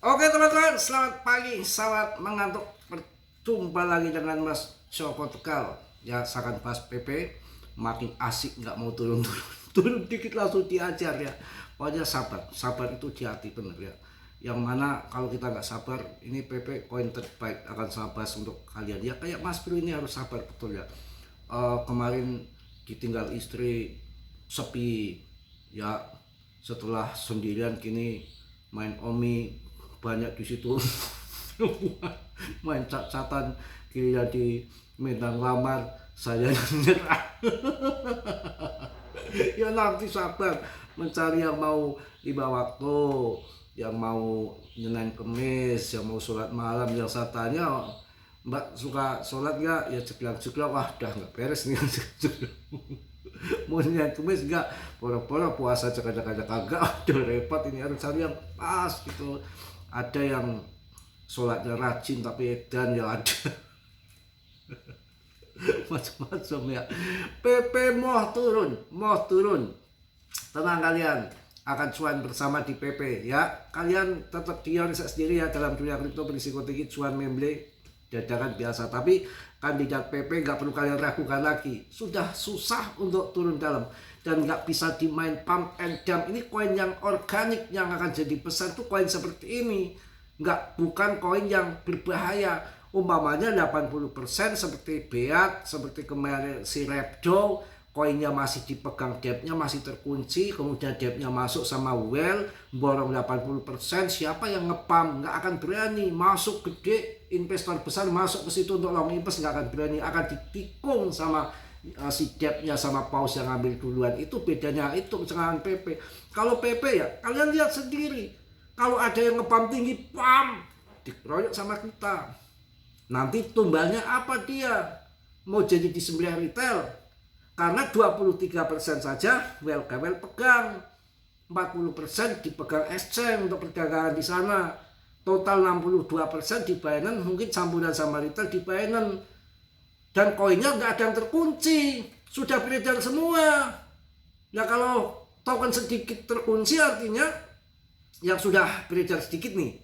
Oke teman-teman, selamat pagi, selamat mengantuk. Berjumpa lagi dengan Mas Joko Tegal. Ya, saya akan bahas PP. Makin asik, nggak mau turun-turun. Turun dikit langsung diajar ya. Pokoknya sabar, sabar itu di hati bener ya. Yang mana kalau kita nggak sabar, ini PP koin terbaik akan saya bahas untuk kalian. Ya kayak Mas Bro ini harus sabar betul ya. Kemarin ditinggal istri, sepi ya, setelah sendirian kini main Omi banyak di situ. Main cat-catan kira di Medan lamar saya nyerah. Ya nanti sabar mencari yang mau lima waktu, yang mau Senin Kemis, yang mau sholat malam. Yang saya tanya, Mbak suka sholat gak? Ya ceklak-ceklak, wah dah nggak beres nih. Mau Senin Kemis enggak, pura-pura puasa cekak-cekak kagak. Udah repot, ini harus cari yang pas gitu. Ada yang sholatnya rajin tapi edan ya ada. Macam-macam ya. PP mau turun, tenang kalian, akan cuan bersama di PP ya. Kalian tetap riset sendiri ya, dalam dunia kripto berisiko tinggi, cuan memble dadakan biasa. Tapi kandidat PP nggak perlu kalian ragukan lagi, sudah susah untuk turun dalam dan nggak bisa dimain pump and dump. Ini koin yang organik yang akan jadi besar tuh koin seperti ini, bukan koin yang berbahaya. Umpamanya 80% seperti Beat, seperti kemarin si Repdo, koinnya masih dipegang, depnya masih terkunci, kemudian depnya masuk sama well, borong 80%, siapa yang ngepam? Nggak akan berani masuk gede, investor besar masuk ke situ untuk long invest nggak akan berani, akan ditikung sama si depnya sama paus yang ambil duluan. Itu bedanya itu dengan PP. Kalau PP ya kalian lihat sendiri, kalau ada yang ngepam tinggi, pam, dikeroyok sama kita. Nanti tumbalnya apa dia? Mau jadi disembelih retail? Karena 23% saja well pegang, 40% dipegang exchange untuk perdagangan di sana. Total 62% di Binance, mungkin campuran sama retail di Binance. Dan koinnya nggak ada yang terkunci, sudah beredar semua. Ya kalau token sedikit terkunci artinya yang sudah beredar sedikit nih,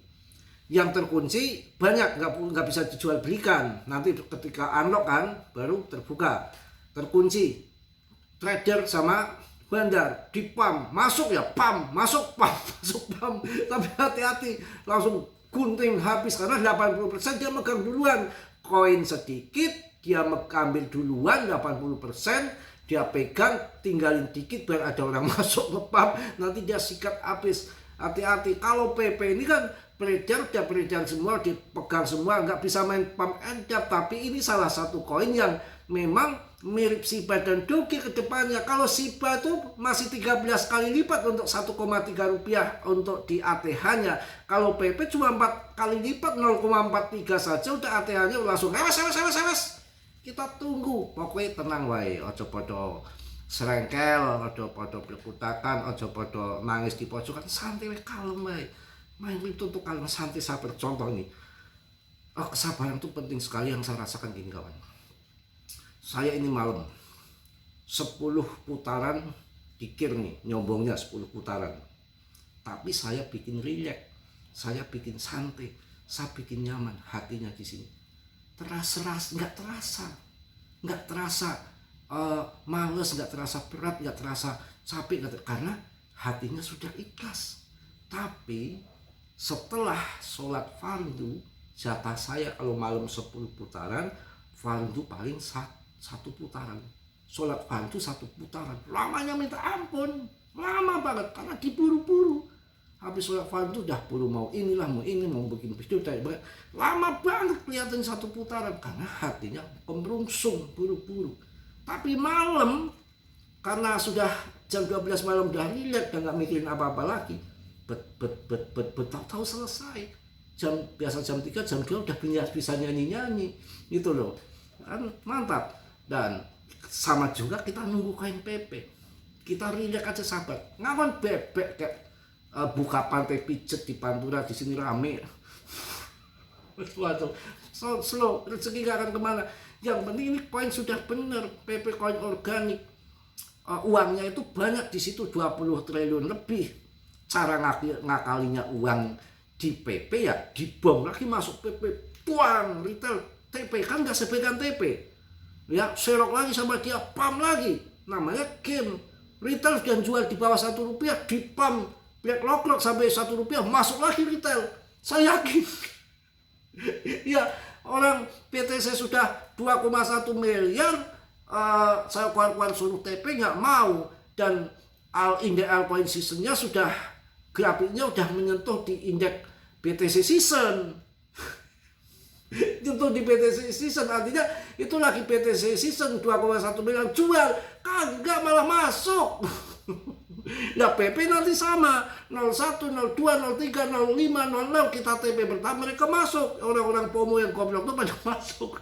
yang terkunci banyak, nggak bisa dijual belikan. Nanti ketika unlock kan baru terbuka. Terkunci trader sama bandar di pam, masuk ya pam, masuk pam, masuk pam. Tapi hati-hati, langsung gunting habis karena 80% dia megang duluan. Koin sedikit dia ambil duluan, 80% dia pegang, tinggalin dikit biar ada orang masuk ngepam, nanti dia sikat habis. Hati-hati, kalau PP ini kan udah beredar semua, dipegang semua, nggak bisa main pump and dump. Tapi ini salah satu koin yang memang mirip Shiba dan Doge ke depannya. Kalau Shiba itu masih 13 kali lipat untuk 1,3 rupiah untuk di ATH-nya. Kalau PP cuma 4 kali lipat, 0,43 saja udah ATH-nya langsung awas. Kita tunggu, pokoknya tenang wae, ojo podo serengkel, ojo podo berkutakan, ojo podo nangis di pojokan, santai kalem wae. Main kripto untuk kalian santai, sabar. Contoh nih, kesabaran itu penting sekali. Yang saya rasakan gini kawan, saya ini malam 10 putaran dikir nih, nyombongnya 10 putaran, tapi saya bikin rileks, saya bikin santai, saya bikin nyaman, hatinya di sini nggak terasa males, nggak terasa berat, nggak terasa capek, karena hatinya sudah ikhlas. Tapi setelah sholat fardu, jatah saya kalau malam 10 putaran, fardu paling satu putaran. Sholat fardu 1 putaran, lamanya minta ampun, lama banget karena diburu-buru. Habis sholat fardu dah buru mau inilah, mau ini, mau bikin video, lama banget kelihatan 1 putaran karena hatinya kemerungsung, buru-buru. Tapi malam karena sudah jam 12 malam udah rileks dan nggak mikirin apa-apa lagi, tahu selesai. Biasa jam 3, jam 2 udah bisa nyanyi gitu loh, kan mantap. Dan sama juga kita nunggu koin PP, kita rileks aja, sabar, ngawan bebek kayak buka pantai pijet di Pantura, di sini rame. Waduh, slow, rezeki gak akan kemana. Yang penting ini koin sudah bener, PP koin organik. Uangnya itu banyak di situ, 20 triliun lebih. Cara ngakalinya uang di PP ya dibom lagi masuk PP, buang retail TP, kan nggak sepekan TP ya, serok lagi sama dia, pam lagi, namanya game. Retail yang jual di bawah Rp1 di pam black lock sampai Rp1 masuk lagi retail. Saya yakin ya, orang PTC sudah 2,1 miliar, saya keluar suruh TP nggak mau, dan indeks altcoin seasonnya sudah, grafiknya udah menyentuh di indeks BTC season. Itu di BTC season, artinya itu lagi BTC season 2,1 miliar jual, kagak malah masuk. Nah PP nanti sama 01, 02, 03, 05, 06 kita TP pertama, mereka masuk, orang-orang FOMO yang goblok tuh pada masuk.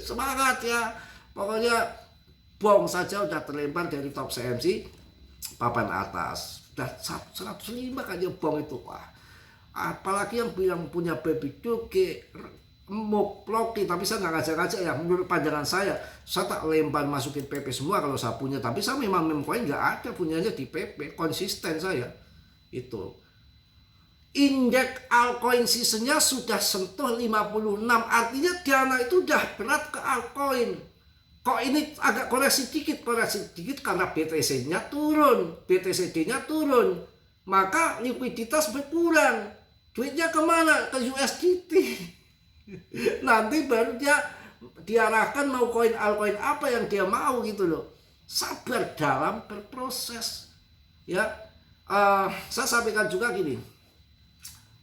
Semangat ya, pokoknya bong saja udah terlempar dari top CMC papan atas, udah 105 aja bong itu. Wah, apalagi yang punya baby doge, emuk, ploki, tapi saya nggak ngajak-ngajak ya, menurut pandangan saya tak lempar masukin PP semua kalau saya punya, tapi saya memang memcoin nggak ada, punyanya di PP, konsisten saya itu. Indeks altcoin seasonnya sudah sentuh 56, artinya dana itu udah berat ke altcoin. Kok ini agak koreksi dikit karena BTC-nya turun, BTCD-nya turun, maka likuiditas berkurang, duitnya kemana? Ke USDT. Nanti baru dia diarahkan mau koin altcoin apa yang dia mau gitu loh. Sabar dalam berproses ya. Saya sampaikan juga gini,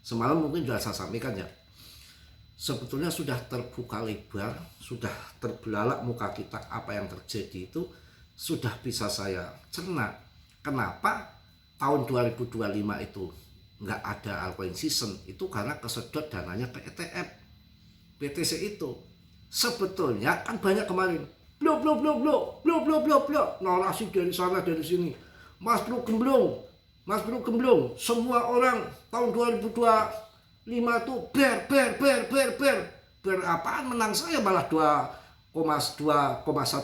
semalam mungkin sudah saya sampaikan ya, sebetulnya sudah terbuka lebar, sudah terbelalak muka kita, apa yang terjadi itu sudah bisa saya cerna. Kenapa tahun 2025 itu nggak ada altcoin season? Itu karena kesedot dananya ke ETF. BTC itu sebetulnya kan banyak kemarin blok narasi dari sana dari sini, Mas Bro gemblong, semua orang tahun 2025 tuh ber apaan, menang saya malah 2,1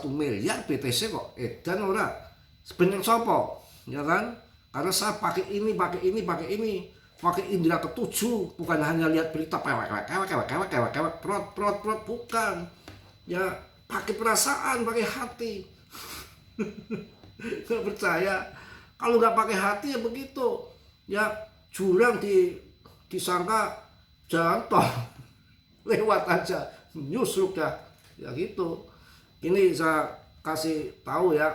miliar BTC kok, dan orang sebenarnya sopo ya kan, karena saya pakai ini pakai indera ketujuh, bukan hanya lihat berita prot, bukan ya, pakai perasaan, pakai hati. Nggak percaya kalau nggak pakai hati ya begitu ya, jurang disangka jalan tol, lewat aja nyusruk dah ya gitu. Ini saya kasih tahu ya,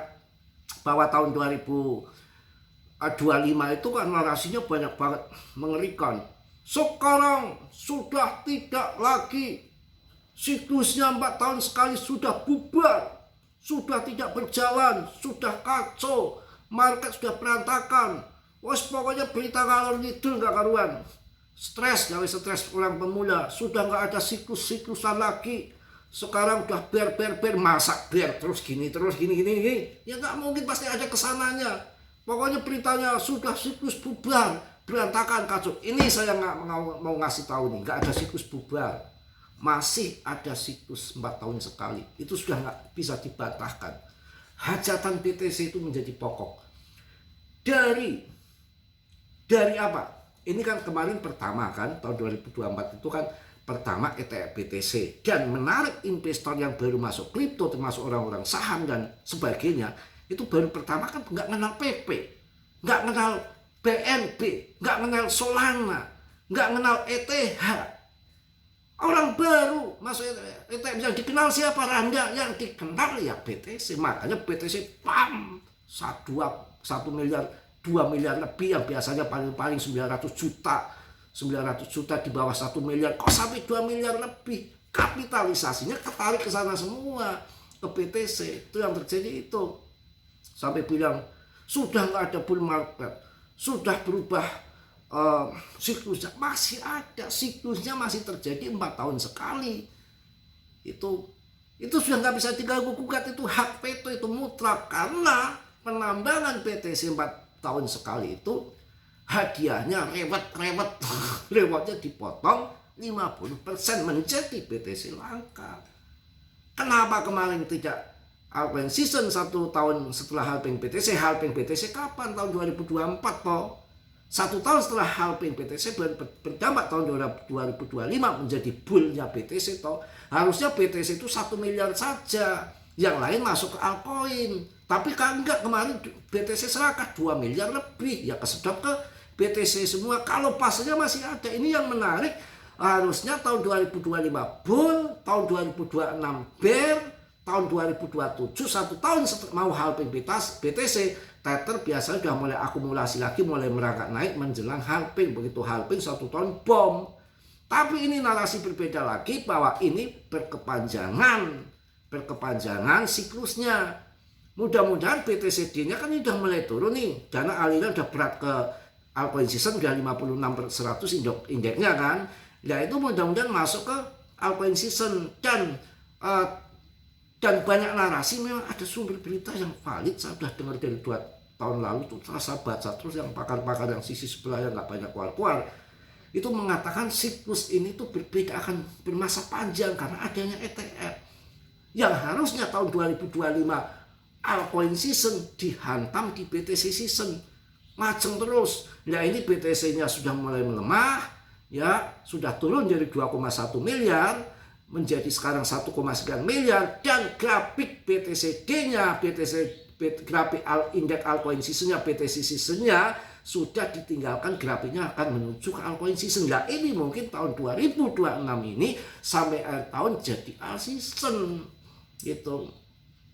bahwa tahun 2025 itu kan narasinya banyak banget mengerikan. Sekarang sudah tidak lagi siklusnya 4 tahun sekali, sudah bubar, sudah tidak berjalan, sudah kacau, market sudah berantakan. Wes pokoknya berita ngalor ngidul nggak karuan. Stres, gawe stres orang pemula, sudah nggak ada siklus-siklusan lagi. Sekarang udah ber masak terus gini ya, nggak mungkin, pasti ada kesananya. Pokoknya beritanya sudah siklus bubar, berantakan, kacau. Ini saya nggak mau ngasih tahu nih, nggak ada siklus bubar, masih ada siklus 4 tahun sekali. Itu sudah nggak bisa dibantahkan. Hajatan BTC itu menjadi pokok. Dari apa? Ini kan kemarin pertama kan, tahun 2024 itu kan pertama ETF BTC, dan menarik investor yang baru masuk kripto, termasuk orang-orang saham dan sebagainya. Itu baru pertama kan nggak kenal PP, nggak kenal BNB, nggak kenal Solana, nggak kenal ETH. Orang baru masuk ETF, yang dikenal siapa? Randa. Yang dikenal ya BTC. Makanya BTC pam 1 miliar, 2 miliar lebih, yang biasanya paling 900 juta di bawah 1 miliar, kok sampai 2 miliar lebih. Kapitalisasinya ketarik ke sana semua, ke BTC. Itu yang terjadi itu. Sampai bilang sudah nggak ada bull market, sudah berubah siklusnya. Masih ada siklusnya, masih terjadi 4 tahun sekali. Itu sudah nggak bisa diganggu gugat, itu hak veto, itu mutlak. Karena penambangan BTC 4 tahun sekali itu hadiahnya rewardnya dipotong 50% menjadi BTC langka. Kenapa kemarin tidak halving season 1 tahun setelah halving BTC? Halving BTC kapan? Tahun 2024 toh. 1 tahun setelah halving BTC berdampak tahun 2025 menjadi bullnya BTC toh. Harusnya BTC itu 1 miliar saja, yang lain masuk ke altcoin. Tapi kan enggak, kemarin BTC serakah 2 miliar lebih, ya kesedot ke BTC semua. Kalau pasnya masih ada, ini yang menarik. Harusnya tahun 2025 bull, tahun 2026 bear, tahun 2027 1 tahun mau halving BTC, Tether biasanya sudah mulai akumulasi lagi, mulai merangkak naik menjelang halving. Begitu halving 1 tahun bom. Tapi ini narasi berbeda lagi, bahwa ini berkepanjangan siklusnya. Mudah-mudahan BTCD-nya kan sudah mulai turun nih, dana aliran sudah berat ke altcoin season, sudah 56/100 indeksnya kan. Ya itu mudah-mudahan masuk ke altcoin season. Dan banyak narasi, memang ada sumber berita yang valid. Saya sudah dengar dari 2 tahun lalu tuh, terasa baca terus yang pakar-pakar yang sisi sebelah yang nggak banyak keluar-keluar, itu mengatakan siklus ini tuh berbeda, akan bermasa panjang karena adanya ETF yang harusnya tahun 2025 altcoin season dihantam di BTC season, macem terus. Nah ini BTC-nya sudah mulai melemah, ya sudah turun dari 2,1 miliar menjadi sekarang 1,9 miliar, dan grafik BTCD-nya, grafik indeks altcoin season-nya, BTC season-nya sudah ditinggalkan, grafiknya akan menuju ke altcoin season. Nah ini mungkin tahun 2026 ini sampai akhir tahun jadi alt season gitu.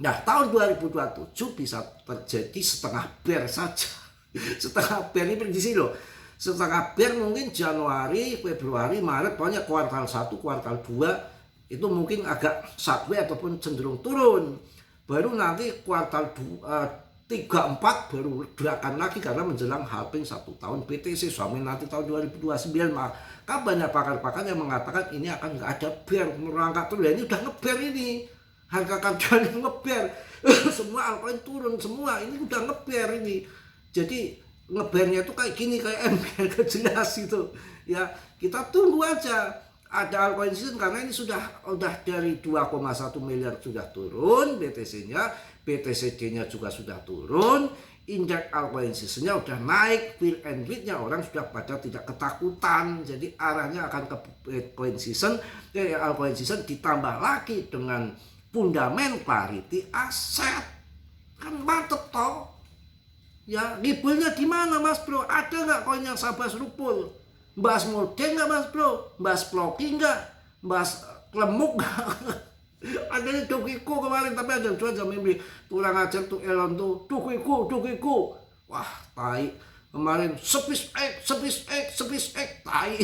Nah tahun 2027 bisa terjadi setengah bear saja. Setengah bear ini prediksi loh. Setengah bear mungkin Januari, Februari, Maret, pokoknya kuartal 1, kuartal 2 itu mungkin agak sideways ataupun cenderung turun. Baru nanti kuartal 3, 4 baru gerakan lagi karena menjelang halving 1 tahun BTC sampai nanti tahun 2029. Maka banyak pakar-pakar yang mengatakan ini akan nggak ada bear, merangkak terus. Ini udah ngebear ini, harga kajian ngebear. Semua altcoin turun semua, ini udah ngebear ini. Jadi ngebearnya itu kayak gini, kayak MBR jelas itu. Ya kita tunggu aja ada altcoin season, karena ini sudah dari 2,1 miliar sudah turun BTC-nya, BTCD-nya juga sudah turun, indeks altcoin season-nya udah naik, fear and greed-nya orang sudah pada tidak ketakutan. Jadi arahnya akan ke Bitcoin season, altcoin season ditambah lagi dengan fundament clarity aset, kan mantep toh. Ya libelnya di mana Mas Bro? Ada nggak koin yang sabar serupul? Bahas model nggak Mas Bro? Bahas vlogging nggak? Bahas lemuk nggak? Ada Dogecoin kemarin, tapi ada jual jam mimpi kurang ajar tuh Elon tuh Dogecoin. Wah tai kemarin SpaceX tai.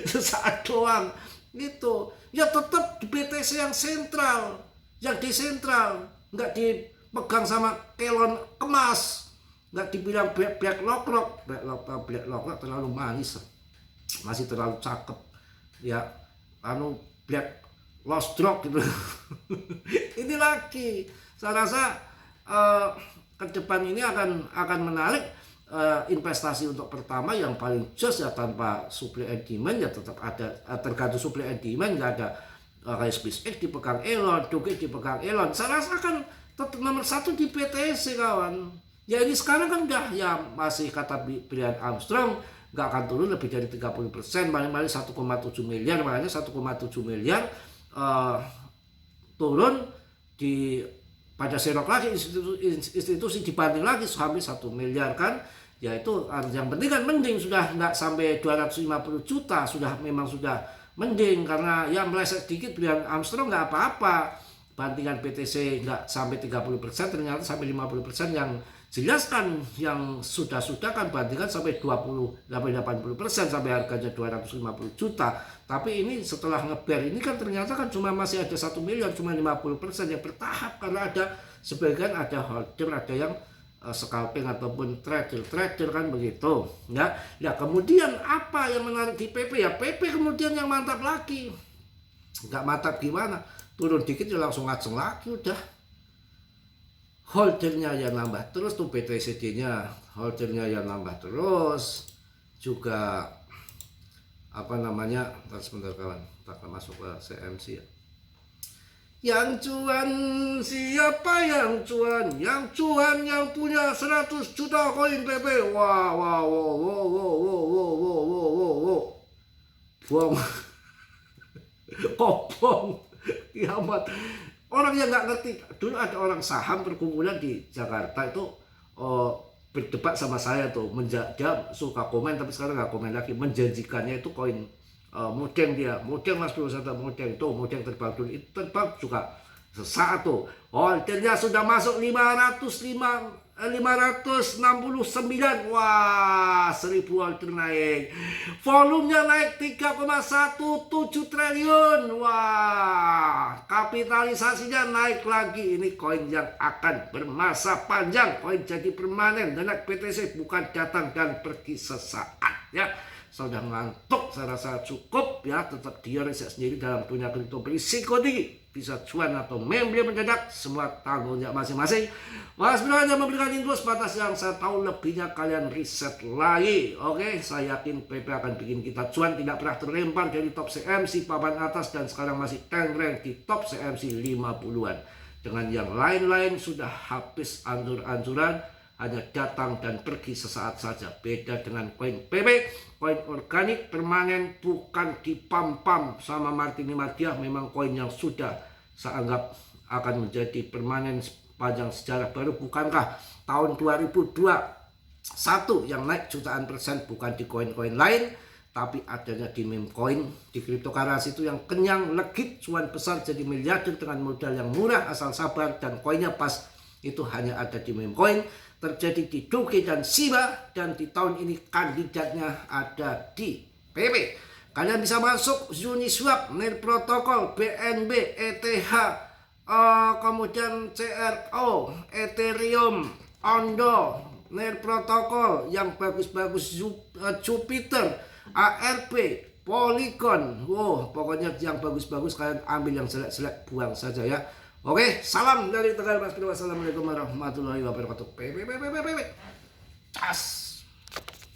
Sesaat doang gitu. Ya tetap di BTC yang sentral, yang desentral, nggak dipegang sama Elon kemas. Nggak dibilang black lock terlalu manis, masih terlalu cakep ya, black lost drop gitu. Ini lagi saya rasa ke depan ini akan menarik. Investasi untuk pertama yang paling jos ya, tanpa supply and demand ya tetap ada, tergantung supply and demand. Nggak ada kayak SpaceX dipegang Elon, Dogecoin dipegang Elon. Saya rasa kan tetap nomor 1 di BTC kawan. Ya ini sekarang kan udah ya, masih kata Brian Armstrong nggak akan turun lebih dari 30%, paling-paling 1,7 miliar. Makanya 1,7 miliar turun pada serok lagi institusi dibanding lagi hampir 1 miliar kan. Ya itu yang penting kan mending sudah nggak sampai 250 juta, memang sudah mending, karena ya meleset dikit Brian Armstrong nggak apa-apa. Bandingan BTC nggak sampai 30%, ternyata sampai 50%. Yang jelas kan yang sudah kan bandingkan sampai 80% sampai harganya 250 juta. Tapi ini setelah ngebear ini kan ternyata kan cuma masih ada 1 miliar, cuma 50% yang bertahap, karena ada sebagian ada holder, ada yang scalping ataupun trader kan begitu ya. Ya kemudian apa yang menarik di PP ya, PP kemudian yang mantap lagi. Nggak mantap gimana, turun dikit ya langsung ngaceng lagi udah. Holdernya yang nambah terus tuh, BTCD-nya holdernya yang nambah terus juga sebentar kawan, tak masuk ke CMC ya. Yang cuan, siapa yang cuan? Yang cuan yang punya 100 juta koin PP. Wah, wah, wow, wow, wow, wow, wow, wow, wow, wow, wow. Buang, kopong, kiamat. Orang yang nggak ngerti. Dulu ada orang saham perkumpulan di Jakarta itu berdebat sama saya tuh. Dia suka komen tapi sekarang nggak komen lagi. Menjanjikannya itu koin modeng dia, modeng Mas Bro, modeng tuh, modeng terbang dulu itu terbang juga sesaat tuh. Ordernya sudah masuk 569. Wah, 1000 order naik. Volumenya naik 3,17 triliun. Wah, kapitalisasinya naik lagi. Ini koin yang akan bermasa panjang, koin jadi permanen. Dan BTC bukan datang dan pergi sesaat ya. Sudah ngantuk, saya rasa cukup ya. Tetap dia riset sendiri dalam dunia kripto berisiko tinggi, bisa cuan atau membeli mendadak, semua tanggungannya masing-masing. Mas Bro hanya memberikan info sebatas yang saya tahu, lebihnya kalian riset lagi. Oke, saya yakin PP akan bikin kita cuan, tidak pernah terlempar dari top CMC papan atas dan sekarang masih tank rank di top CMC 50-an. Dengan yang lain-lain sudah habis ancur-ancuran, hanya datang dan pergi sesaat saja. Beda dengan koin PP, koin organik permanen, bukan dipam-pam sama Martini Madia. Memang koin yang sudah saya anggap akan menjadi permanen sepanjang sejarah baru. Bukankah tahun 2021 yang naik jutaan persen bukan di koin-koin lain, tapi adanya di meme coin, di cryptocurrency itu yang kenyang, legit, cuan besar jadi miliarder dengan modal yang murah asal sabar, dan koinnya pas itu hanya ada di meme coin. Terjadi di Doge dan Shiba, dan di tahun ini kandidatnya ada di PP. Kalian bisa masuk Uniswap, Near Protocol, BNB, ETH, kemudian CRO, Ethereum, Ondo, Near Protocol yang bagus-bagus, Jupiter, ARP, Polygon. Wow, pokoknya yang bagus-bagus kalian ambil, yang jelek-jelek buang saja ya. Oke, salam dari Tegal Mas Bro. Wassalamualaikum warahmatullahi wabarakatuh. Tas.